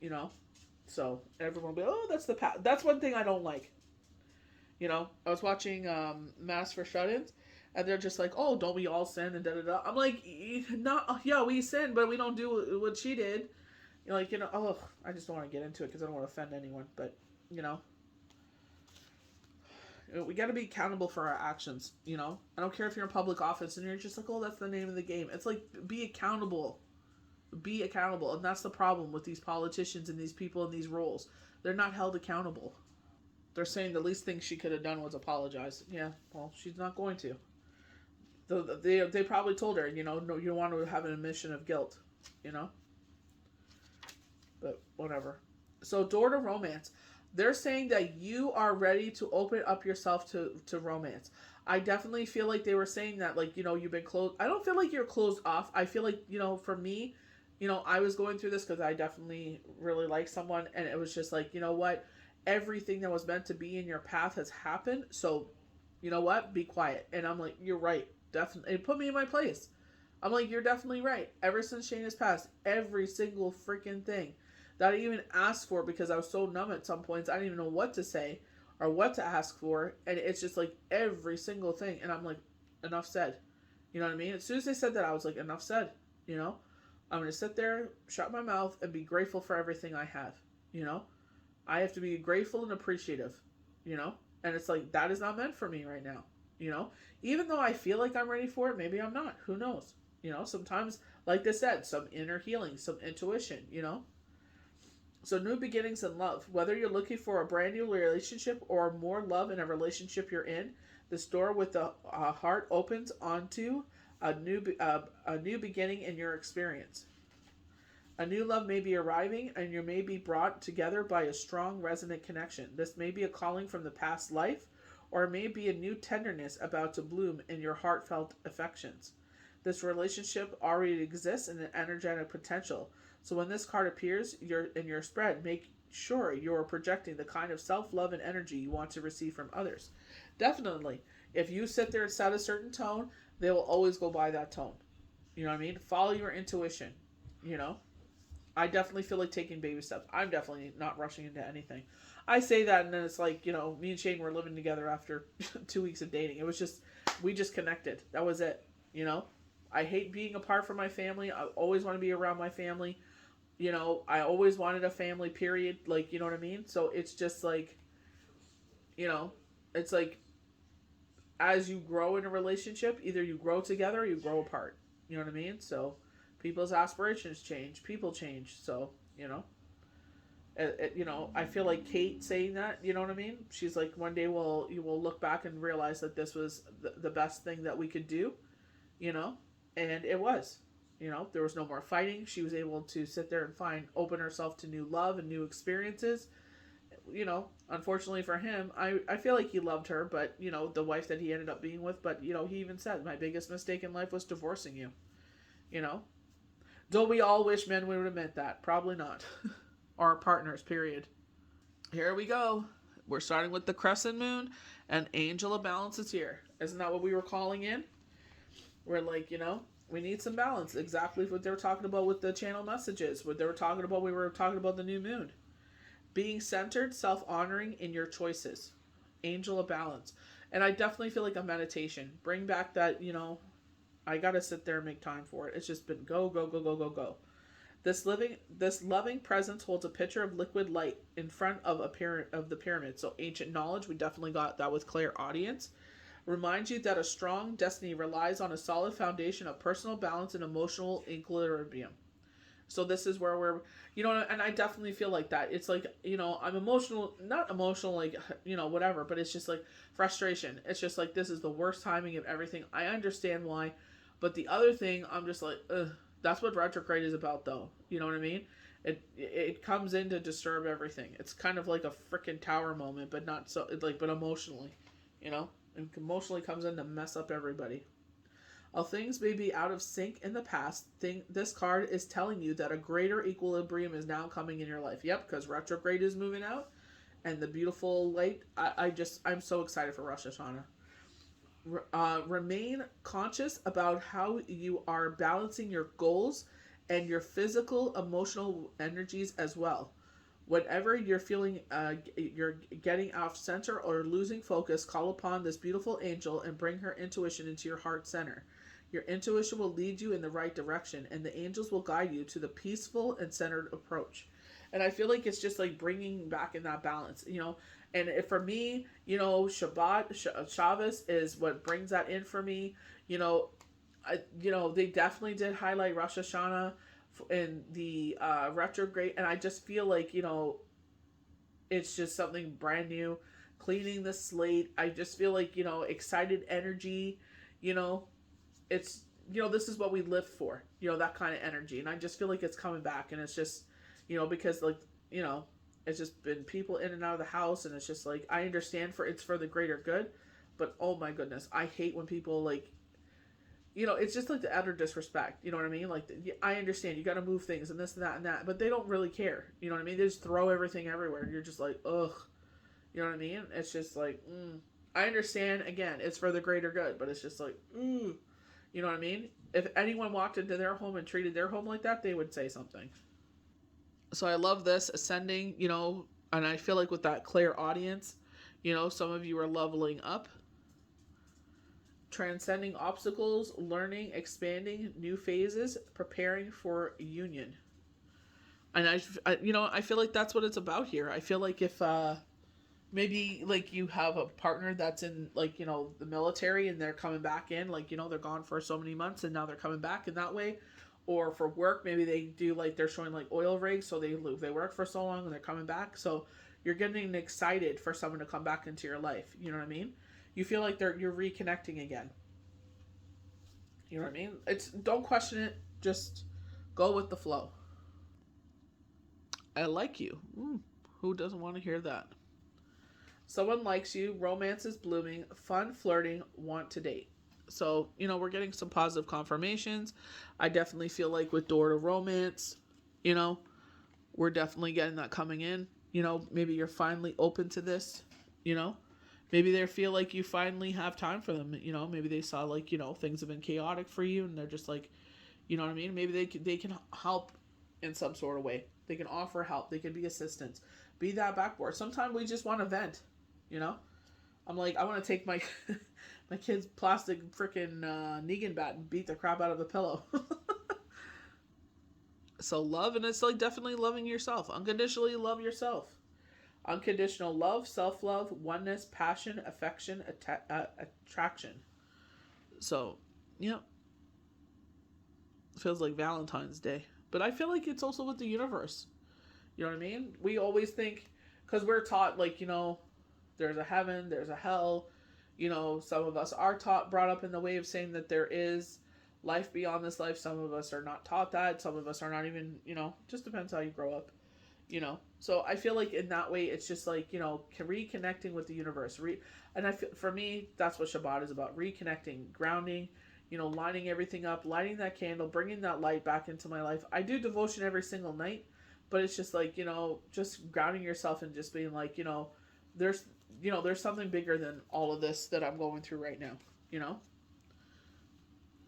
So everyone will be, oh, that's the past. That's one thing I don't like. I was watching Mass for Shut-ins, and they're just like, oh, don't we all sin and da-da-da. I'm like, not, yeah, we sin, but we don't do what she did. Oh, I just don't want to get into it because I don't want to offend anyone, but, we got to be accountable for our actions, I don't care if you're in public office and you're just like, oh, that's the name of the game. It's like, be accountable. Be accountable. And that's the problem with these politicians and these people in these roles. They're not held accountable. They're saying the least thing she could have done was apologize. Yeah, well, she's not going to. They probably told her, no, you don't want to have an admission of guilt, But whatever. So, door to romance. They're saying that you are ready to open up yourself to romance. I definitely feel like they were saying that, like, you've been closed. I don't feel like you're closed off. I feel like, for me, I was going through this because I definitely really like someone. And it was just like, you know what? Everything that was meant to be in your path has happened. So, you know what? Be quiet. And I'm like, you're right. Definitely. It put me in my place. I'm like, you're definitely right. Ever since Shane has passed, every single freaking thing that I even asked for, because I was so numb at some points, I didn't even know what to say or what to ask for. And it's just like every single thing. And I'm like, enough said. You know what I mean? As soon as they said that, I was like, enough said. I'm going to sit there, shut my mouth, and be grateful for everything I have. I have to be grateful and appreciative, And it's like, that is not meant for me right now, Even though I feel like I'm ready for it, maybe I'm not. Who knows? Sometimes, like they said, some inner healing, some intuition, So new beginnings in love. Whether you're looking for a brand new relationship or more love in a relationship you're in, this door with the heart opens onto a new beginning in your experience. A new love may be arriving, and you may be brought together by a strong, resonant connection. This may be a calling from the past life, or it may be a new tenderness about to bloom in your heartfelt affections. This relationship already exists in an energetic potential. So when this card appears in your spread, make sure you're projecting the kind of self-love and energy you want to receive from others. Definitely. If you sit there and set a certain tone, they will always go by that tone. You know what I mean? Follow your intuition, I definitely feel like taking baby steps. I'm definitely not rushing into anything. I say that, and then it's like, me and Shane were living together after 2 weeks of dating. It was just, we just connected. That was it, I hate being apart from my family. I always want to be around my family. I always wanted a family, period. Like, you know what I mean? So it's just like, it's like, as you grow in a relationship, either you grow together or you grow apart. You know what I mean? So people's aspirations change. People change. So, I feel like Kate saying that, you know what I mean? She's like, one day you will look back and realize that this was the best thing that we could do, you know, and it was. You know, there was no more fighting. She was able to sit there and open herself to new love and new experiences. You know, unfortunately for him, I feel like he loved her, but, you know, the wife that he ended up being with, but, you know, he even said, my biggest mistake in life was divorcing you, you know? Don't we all wish men would admit that? Probably not. Our partners, period. Here we go. We're starting with the crescent moon, and Angel of Balance is here. Isn't that what we were calling in? We're like, you know, we need some balance. Exactly what they were talking about with the channel messages. What they were talking about, we were talking about the new moon. Being centered, self-honoring in your choices. Angel of Balance. And I definitely feel like a meditation. Bring back that, you know, I gotta sit there and make time for it. It's just been go, go, go, go, go, go. This loving presence holds a pitcher of liquid light in front of the pyramid. So ancient knowledge, we definitely got that with clairaudience. Reminds you that a strong destiny relies on a solid foundation of personal balance and emotional equilibrium. So this is where we're, you know, and I definitely feel like that. It's like, you know, I'm emotional, not emotional, like, you know, whatever, but it's just like frustration. It's just like, this is the worst timing of everything. I understand why. But the other thing, I'm just like, ugh. That's what retrograde is about, though. You know what I mean? It comes in to disturb everything. It's kind of like a freaking tower moment, but not so, like, but emotionally, you know? And emotionally comes in to mess up everybody. While things may be out of sync in the past, this card is telling you that a greater equilibrium is now coming in your life. Yep, because retrograde is moving out, and the beautiful light. I'm so excited for Rosh Hashanah. Remain conscious about how you are balancing your goals and your physical, emotional energies as well. Whatever you're feeling, you're getting off center or losing focus, call upon this beautiful angel and bring her intuition into your heart center. Your intuition will lead you in the right direction, and the angels will guide you to the peaceful and centered approach. And I feel like it's just like bringing back in that balance, you know. And for me, you know, Shabbos is what brings that in for me. You know, they definitely did highlight Rosh Hashanah in the retrograde, and I just feel like, you know, it's just something brand new, cleaning the slate. I just feel like, you know, excited energy, you know, it's, you know, this is what we live for, you know, that kind of energy, and I just feel like it's coming back, and it's just, you know, because, like, you know, it's just been people in and out of the house, and it's just like, I understand it's for the greater good, but oh my goodness, I hate when people, like, you know, it's just like the utter disrespect, you know what I mean? Like, I understand you got to move things and this and that, but they don't really care, you know what I mean? They just throw everything everywhere, and you're just like, ugh, you know what I mean? It's just like, I understand, again, it's for the greater good, but it's just like, you know what I mean? If anyone walked into their home and treated their home like that, they would say something. So I love this ascending, you know, and I feel like with that clairaudience, you know, some of you are leveling up, transcending obstacles, learning, expanding new phases, preparing for union. And you know, I feel like that's what it's about here. I feel like if maybe like you have a partner that's in, like, you know, the military, and they're coming back in, like, you know, they're gone for so many months and now they're coming back in that way. Or for work, maybe they do, like, they're showing like oil rigs, so they work for so long and they're coming back. So you're getting excited for someone to come back into your life. You know what I mean? You feel like you're reconnecting again. You know what I mean? Don't question it. Just go with the flow. I like you. Who doesn't want to hear that? Someone likes you. Romance is blooming. Fun flirting. Want to date. So, you know, we're getting some positive confirmations. I definitely feel like with door to romance, you know, we're definitely getting that coming in. You know, maybe you're finally open to this, you know. Maybe they feel like you finally have time for them, you know. Maybe they saw, like, you know, things have been chaotic for you, and they're just like, you know what I mean? Maybe they can help in some sort of way. They can offer help. They can be assistants. Be that backboard. Sometimes we just want to vent, you know. I'm like, I want to take my my kid's plastic freaking Negan bat and beat the crap out of the pillow. So love, and it's like definitely loving yourself. Unconditionally love yourself. Unconditional love, self-love, oneness, passion, affection, attraction. So, yeah. It feels like Valentine's Day. But I feel like it's also with the universe. You know what I mean? We always think, because we're taught, like, you know, there's a heaven, there's a hell. You know, some of us are brought up in the way of saying that there is, life beyond this life. Some of us are not taught that. Some of us are not even, just depends how you grow up, So I feel like in that way, it's just like, reconnecting with the universe. And for me, that's what Shabbat is about. Reconnecting, grounding, lining everything up, lighting that candle, bringing that light back into my life. I do devotion every single night, but it's just like, just grounding yourself and just being like, there's, there's something bigger than all of this that I'm going through right now.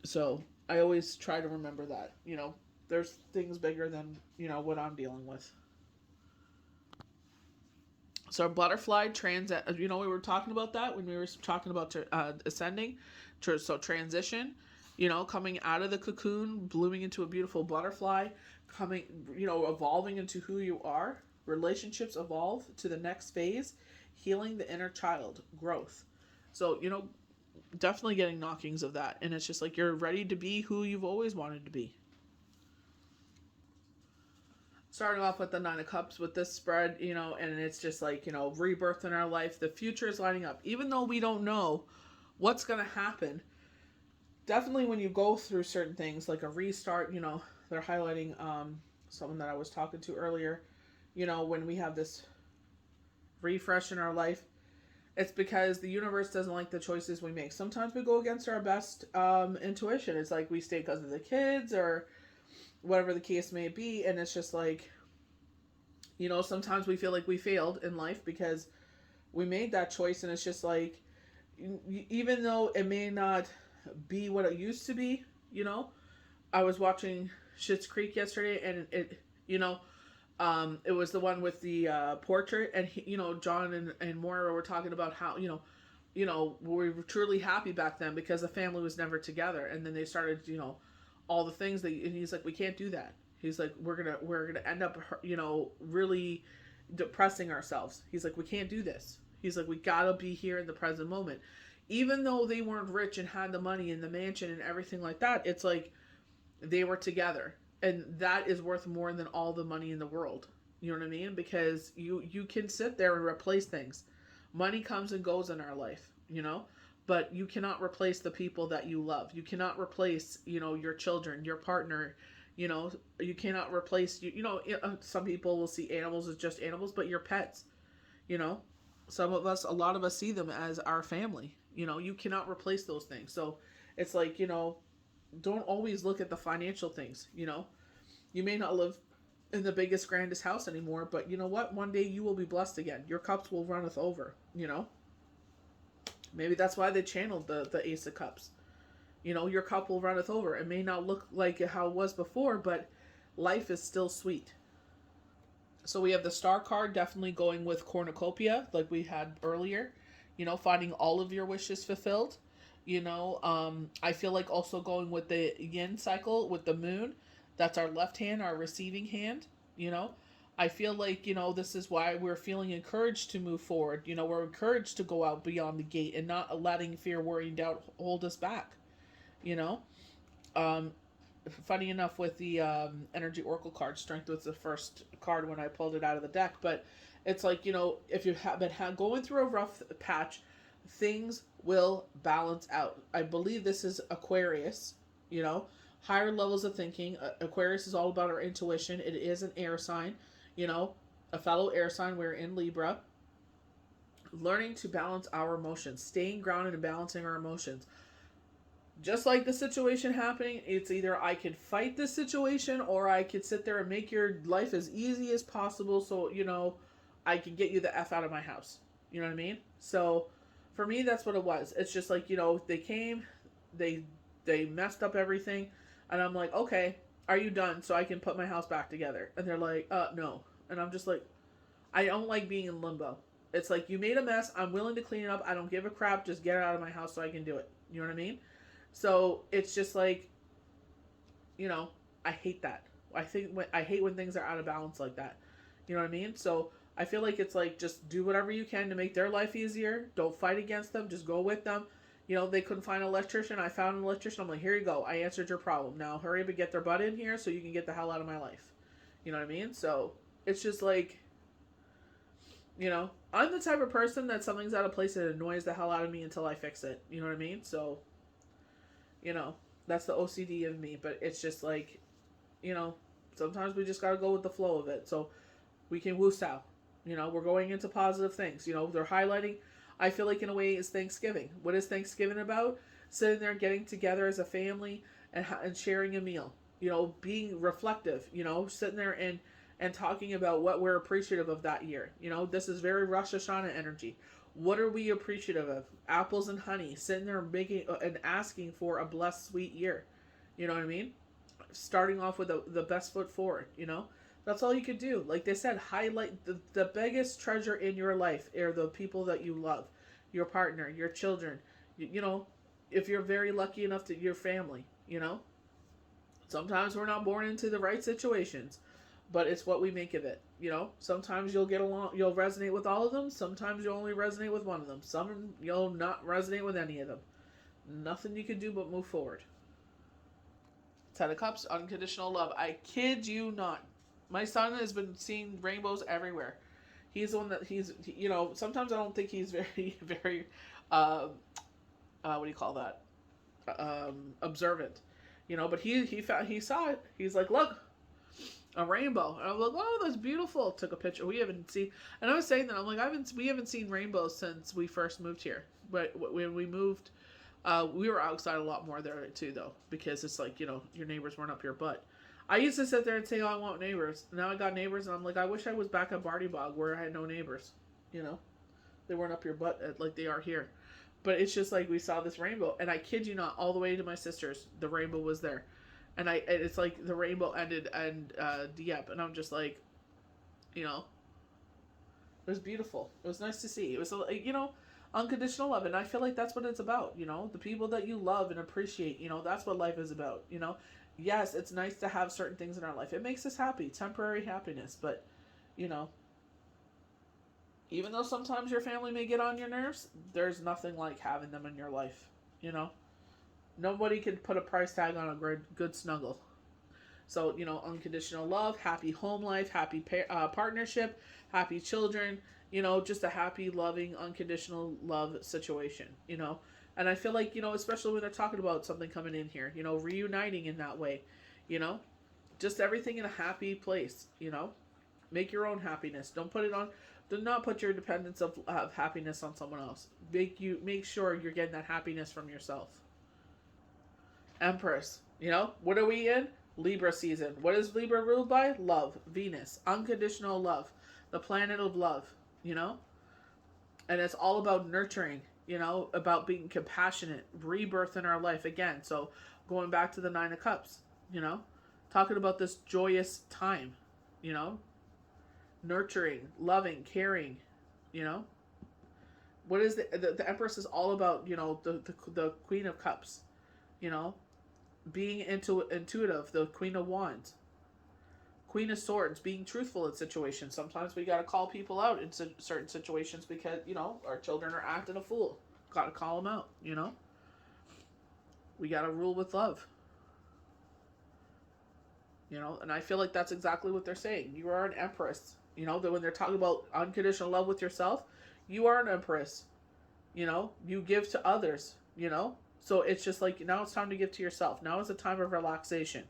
So I always try to remember that, there's things bigger than, what I'm dealing with. So butterfly we were talking about that when we were talking about ascending. So transition, coming out of the cocoon, blooming into a beautiful butterfly, coming, evolving into who you are. Relationships evolve to the next phase, healing the inner child, growth. So, definitely getting knockings of that. And it's just like you're ready to be who you've always wanted to be. Starting off with the Nine of Cups with this spread, and it's just like, rebirth in our life. The future is lining up. Even though we don't know what's going to happen, definitely when you go through certain things, like a restart, they're highlighting someone that I was talking to earlier, when we have this refresh in our life, it's because the universe doesn't like the choices we make. Sometimes we go against our best intuition. It's like we stay because of the kids or whatever the case may be, and it's just like, sometimes we feel like we failed in life because we made that choice, and it's just like, even though it may not be what it used to be, I was watching Schitt's Creek yesterday, and it was the one with the portrait, and John and Moira were talking about how we were truly happy back then because the family was never together, and then they started all the things that, and he's like, we can't do that. He's like, we're gonna end up really depressing ourselves. He's like, we can't do this. He's like, we gotta be here in the present moment. Even though they weren't rich and had the money and the mansion and everything like that, it's like they were together. And that is worth more than all the money in the world. You know what I mean? Because you can sit there and replace things. Money comes and goes in our life, but you cannot replace the people that you love. You cannot replace, your children, your partner. You cannot replace, some people will see animals as just animals, but your pets, some of us, a lot of us see them as our family. You cannot replace those things. So it's like, don't always look at the financial things. You may not live in the biggest, grandest house anymore, but you know what? One day you will be blessed again. Your cups will runneth over, Maybe that's why they channeled the Ace of Cups. Your cup will runneth over. It may not look like how it was before, but life is still sweet. So we have the Star card definitely going with cornucopia, like we had earlier. Finding all of your wishes fulfilled. I feel like also going with the yin cycle with the moon. That's our left hand, our receiving hand. I feel like, this is why we're feeling encouraged to move forward. We're encouraged to go out beyond the gate and not letting fear, worry, and doubt hold us back. Funny enough with the Energy Oracle card, Strength was the first card when I pulled it out of the deck. But it's like, if you have been going through a rough patch, things will balance out. I believe this is Aquarius, higher levels of thinking. Aquarius is all about our intuition. It is an air sign, a fellow air sign. We're in Libra. Learning to balance our emotions, staying grounded and balancing our emotions. Just like the situation happening, it's either I could fight this situation or I could sit there and make your life as easy as possible so, I can get you the F out of my house. You know what I mean? So for me, that's what it was. It's just like, they came, they messed up everything, and I'm like, okay, are you done so I can put my house back together? And they're like, no. And I'm just like, I don't like being in limbo. It's like, you made a mess, I'm willing to clean it up, I don't give a crap, just get it out of my house so I can do it. You know what I mean? So it's just like, I hate that. I hate when things are out of balance like that. You know what I mean? So I feel like it's like, just do whatever you can to make their life easier. Don't fight against them. Just go with them. They couldn't find an electrician. I found an electrician. I'm like, here you go. I answered your problem. Now hurry up and get their butt in here so you can get the hell out of my life. You know what I mean? So it's just like, I'm the type of person that something's out of place and it annoys the hell out of me until I fix it. You know what I mean? So, That's the OCD of me, but it's just like, you know, sometimes we just gotta go with the flow of it. So we can woo sao. You know, we're going into positive things. You know, they're highlighting, I feel like in a way, is Thanksgiving. What is Thanksgiving about? Sitting there getting together as a family and sharing a meal. You know, being reflective. You know, sitting there and talking about what we're appreciative of that year. You know, this is very Rosh Hashanah energy. What are we appreciative of? Apples and honey. Sitting there making and asking for a blessed, sweet year. You know what I mean? Starting off with the best foot forward. You know, that's all you could do. Like they said, highlight the biggest treasure in your life are the people that you love, your partner, your children. You know, if you're very lucky enough to your family. You know, sometimes we're not born into the right situations, but it's what we make of it. You know, sometimes you'll get along, you'll resonate with all of them. Sometimes you'll only resonate with one of them. Some you'll not resonate with any of them. Nothing you can do but move forward. Ten of Cups, unconditional love. I kid you not. My son has been seeing rainbows everywhere. He's the one that you know, sometimes I don't think he's very, very, what do you call that? Observant. You know, but he saw it. He's like, look, a rainbow. And I was like, oh, that's beautiful. Took a picture. We haven't seen, and I was saying that, I'm like, we haven't seen rainbows since we first moved here. But when we moved, we were outside a lot more there too, though, because it's like, you know, your neighbors weren't up your butt. I used to sit there and say, oh, I want neighbors. Now I got neighbors, and I'm like, I wish I was back at Barty Bog where I had no neighbors. You know, they weren't up your butt like they are here. But it's just like we saw this rainbow, and I kid you not, all the way to my sister's, the rainbow was there, and it's like the rainbow ended and yep, and I'm just like, you know, it was beautiful. It was nice to see. It was, you know, unconditional love, and I feel like that's what it's about. You know, the people that you love and appreciate. You know, that's what life is about. You know, yes, it's nice to have certain things in our life. It makes us happy, temporary happiness, but you know, even though sometimes your family may get on your nerves, there's nothing like having them in your life. You know, nobody can put a price tag on a good snuggle. So, you know, unconditional love, happy home life, happy partnership, happy children, you know, just a happy, loving, unconditional love situation, you know. And I feel like, you know, especially when they're talking about something coming in here, you know, reuniting in that way, you know, just everything in a happy place, you know. Make your own happiness. Don't put it on, do not put your dependence of happiness on someone else. Make sure you're getting that happiness from yourself. Empress, you know, what are we in? Libra season. What is Libra ruled by? Love. Venus. Unconditional love. The planet of love, you know? And it's all about nurturing, you know, about being compassionate, rebirth in our life again. So going back to the Nine of Cups, you know, talking about this joyous time, you know, nurturing, loving, caring, you know. What is the Empress is all about, you know, the Queen of Cups, you know, being intuitive, the Queen of Wands, Queen of Swords, being truthful in situations. Sometimes we got to call people out in certain situations because, you know, our children are acting a fool. Got to call them out, you know. We got to rule with love. You know, and I feel like that's exactly what they're saying. You are an empress. You know, that when they're talking about unconditional love with yourself, you are an empress. You know, you give to others, you know. So it's just like, now it's time to give to yourself. Now is a time of relaxation.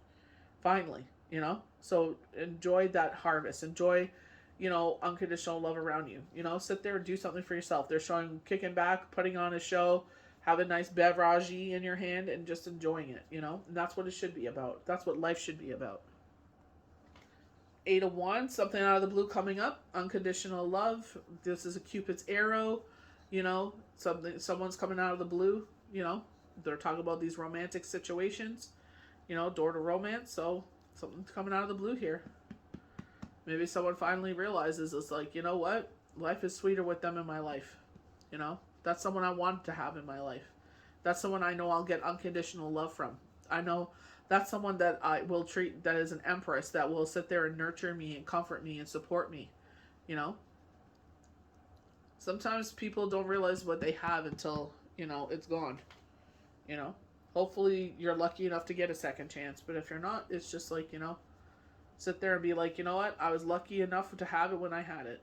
Finally, you know. So enjoy that harvest. Enjoy, you know, unconditional love around you. You know, sit there and do something for yourself. They're showing kicking back, putting on a show, have a nice beverage in your hand, and just enjoying it, you know. And that's what it should be about. That's what life should be about. Eight of Wands, something out of the blue coming up. Unconditional love. This is a Cupid's arrow, you know. Someone's coming out of the blue, you know. They're talking about these romantic situations, you know, door to romance. So something's coming out of the blue here. Maybe someone finally realizes it's like, you know what? Life is sweeter with them in my life. You know, that's someone I want to have in my life. That's someone I know I'll get unconditional love from. I know that's someone that I will treat, that is an empress, that will sit there and nurture me and comfort me and support me. You know, sometimes people don't realize what they have until, you know, it's gone. You know, hopefully you're lucky enough to get a second chance. But if you're not, it's just like, you know, sit there and be like, you know what? I was lucky enough to have it when I had it.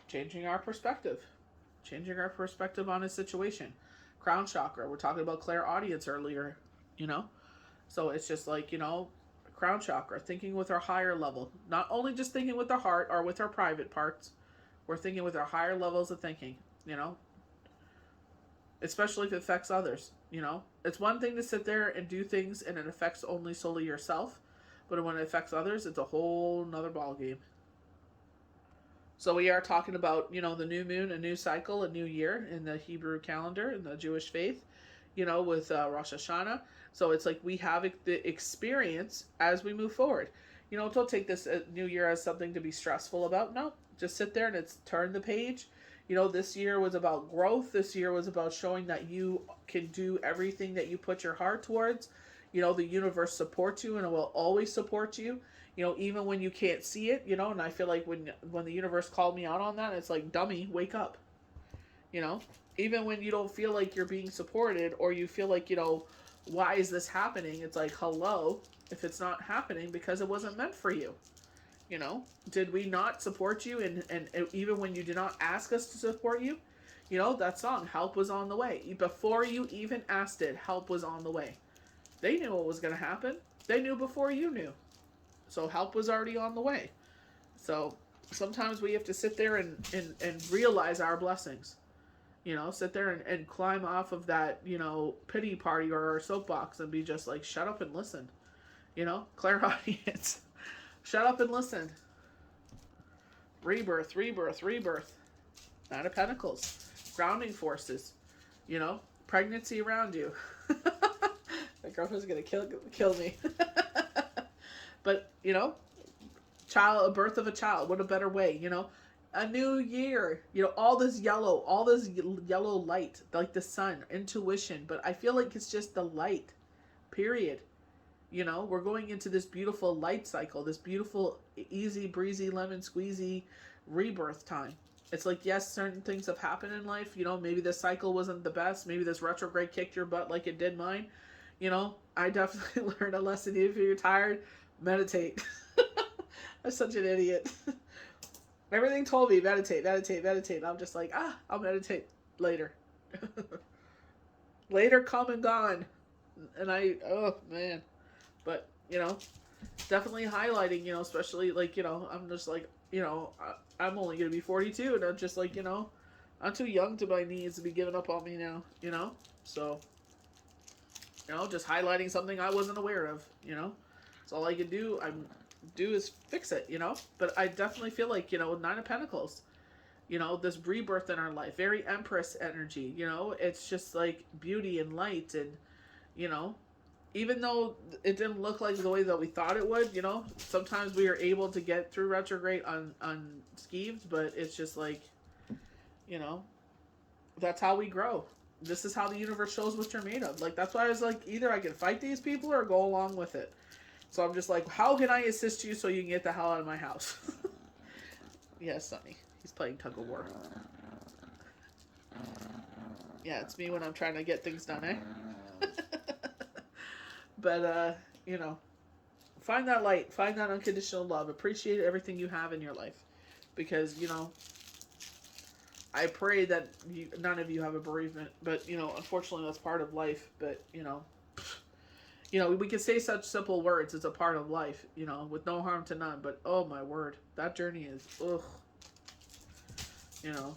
Changing our perspective. Changing our perspective on a situation. crown chakra. We're talking about clairaudience earlier, you know? So it's just like, you know, crown chakra, thinking with our higher level. Not only just thinking with our heart or with our private parts, we're thinking with our higher levels of thinking, you know? Especially if it affects others, you know? It's one thing to sit there and do things and it affects only solely yourself, but when it affects others, it's a whole nother ballgame. So we are talking about, you know, the new moon, a new cycle, a new year in the Hebrew calendar, in the Jewish faith, you know, with Rosh Hashanah. So it's like we have the experience as we move forward. You know, don't take this new year as something to be stressful about. No, just sit there and it's turn the page. You know, this year was about growth. This year was about showing that you can do everything that you put your heart towards. You know, the universe supports you and it will always support you. You know, even when you can't see it, you know, and I feel like when the universe called me out on that, it's like, dummy, wake up. You know, even when you don't feel like you're being supported or you feel like, you know, why is this happening? It's like, hello, if it's not happening because it wasn't meant for you. You know, did we not support you? And even when you did not ask us to support you, you know, that song, help was on the way. Before you even asked it, help was on the way. They knew what was going to happen. They knew before you knew. So help was already on the way. So sometimes we have to sit there and realize our blessings. You know, sit there and climb off of that, you know, pity party or our soapbox and be just like, shut up and listen. You know, clairaudience. Shut up and listen. Rebirth, rebirth, rebirth. Nine of Pentacles. Grounding forces. You know, pregnancy around you. My girlfriend's going to kill me. But, you know, a birth of a child. What a better way, you know. A new year. You know, all this yellow light. Like the sun. Intuition. But I feel like it's just the light. Period. You know, we're going into this beautiful light cycle, this beautiful, easy breezy, lemon squeezy rebirth time. It's like, yes, certain things have happened in life. You know, maybe this cycle wasn't the best. Maybe this retrograde kicked your butt like it did mine. You know, I definitely learned a lesson. If you're tired, meditate. I'm such an idiot. Everything told me, meditate, meditate, meditate. I'm just like, I'll meditate later. Later come and gone. And oh, man. But, you know, definitely highlighting, you know, especially, like, you know, I'm just like, you know, I'm only going to be 42, and I'm just like, you know, I'm too young to my knees to be giving up on me now, you know? So, you know, just highlighting something I wasn't aware of, you know? So all I can do is fix it, you know? But I definitely feel like, you know, Nine of Pentacles, you know, this rebirth in our life, very Empress energy, you know? It's just like beauty and light and, you know, even though it didn't look like the way that we thought it would, you know, sometimes we are able to get through retrograde unskeeved, but it's just like, you know, that's how we grow. This is how the universe shows what you're made of. Like, that's why I was like, either I can fight these people or go along with it. So I'm just like, how can I assist you so you can get the hell out of my house? Yes, Sonny. He's playing tug of war. Yeah, it's me when I'm trying to get things done, eh? But, you know, find that light. Find that unconditional love. Appreciate everything you have in your life. Because, you know, I pray that none of you have a bereavement. But, you know, unfortunately, that's part of life. But, you know, we can say such simple words. It's a part of life, you know, with no harm to none. But, oh, my word. That journey is, ugh. You know.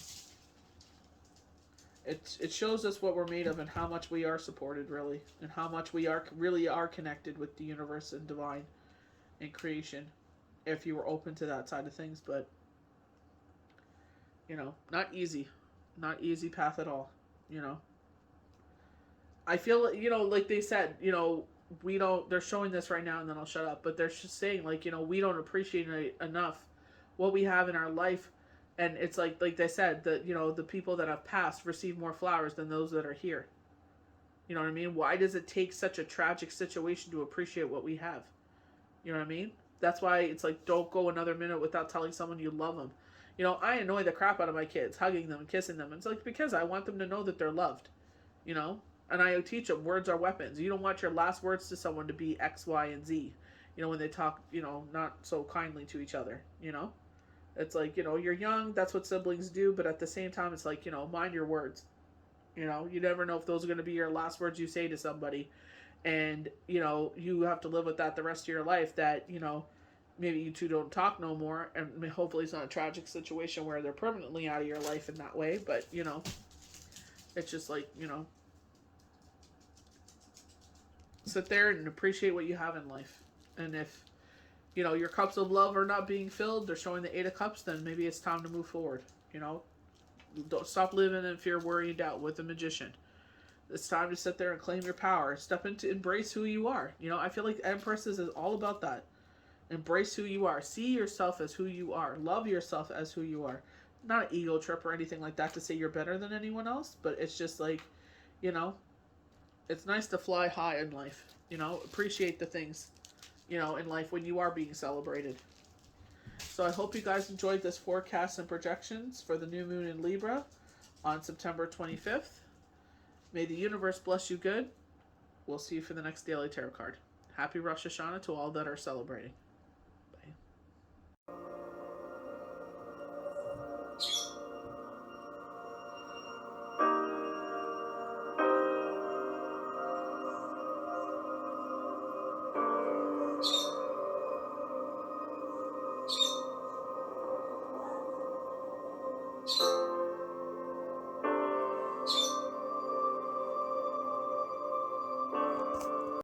It shows us what we're made of and how much we are supported, really, and how much we really are connected with the universe and divine and creation, if you were open to that side of things. But, you know, not easy path at all. You know, I feel, you know, like they said, you know, they're showing this right now, and then I'll shut up. But they're just saying, like, you know, we don't appreciate enough what we have in our life. And it's like they said, that, you know, the people that have passed receive more flowers than those that are here. You know what I mean? Why does it take such a tragic situation to appreciate what we have? You know what I mean? That's why it's like, don't go another minute without telling someone you love them. You know, I annoy the crap out of my kids, hugging them and kissing them. It's like, because I want them to know that they're loved. You know? And I teach them, words are weapons. You don't want your last words to someone to be X, Y, and Z. You know, when they talk, you know, not so kindly to each other. You know? It's like, you know, you're young, that's what siblings do, but at the same time, it's like, you know, mind your words. You know, you never know if those are going to be your last words you say to somebody. And, you know, you have to live with that the rest of your life, that, you know, maybe you two don't talk no more. And hopefully it's not a tragic situation where they're permanently out of your life in that way. But, you know, it's just like, you know, sit there and appreciate what you have in life. And if, you know, your cups of love are not being filled, they're showing the 8 of Cups, then maybe it's time to move forward. You know, don't stop living in fear, worry, and doubt with the Magician. It's time to sit there and claim your power. Step into, embrace who you are. You know, I feel like Empress is all about that. Embrace who you are. See yourself as who you are. Love yourself as who you are. Not an ego trip or anything like that to say you're better than anyone else, but it's just like, you know, it's nice to fly high in life. You know, appreciate the things, you know, in life when you are being celebrated. So I hope you guys enjoyed this forecast and projections for the new moon in Libra on September 25th. May the universe bless you good. We'll see you for the next daily tarot card. Happy Rosh Hashanah to all that are celebrating. Bye.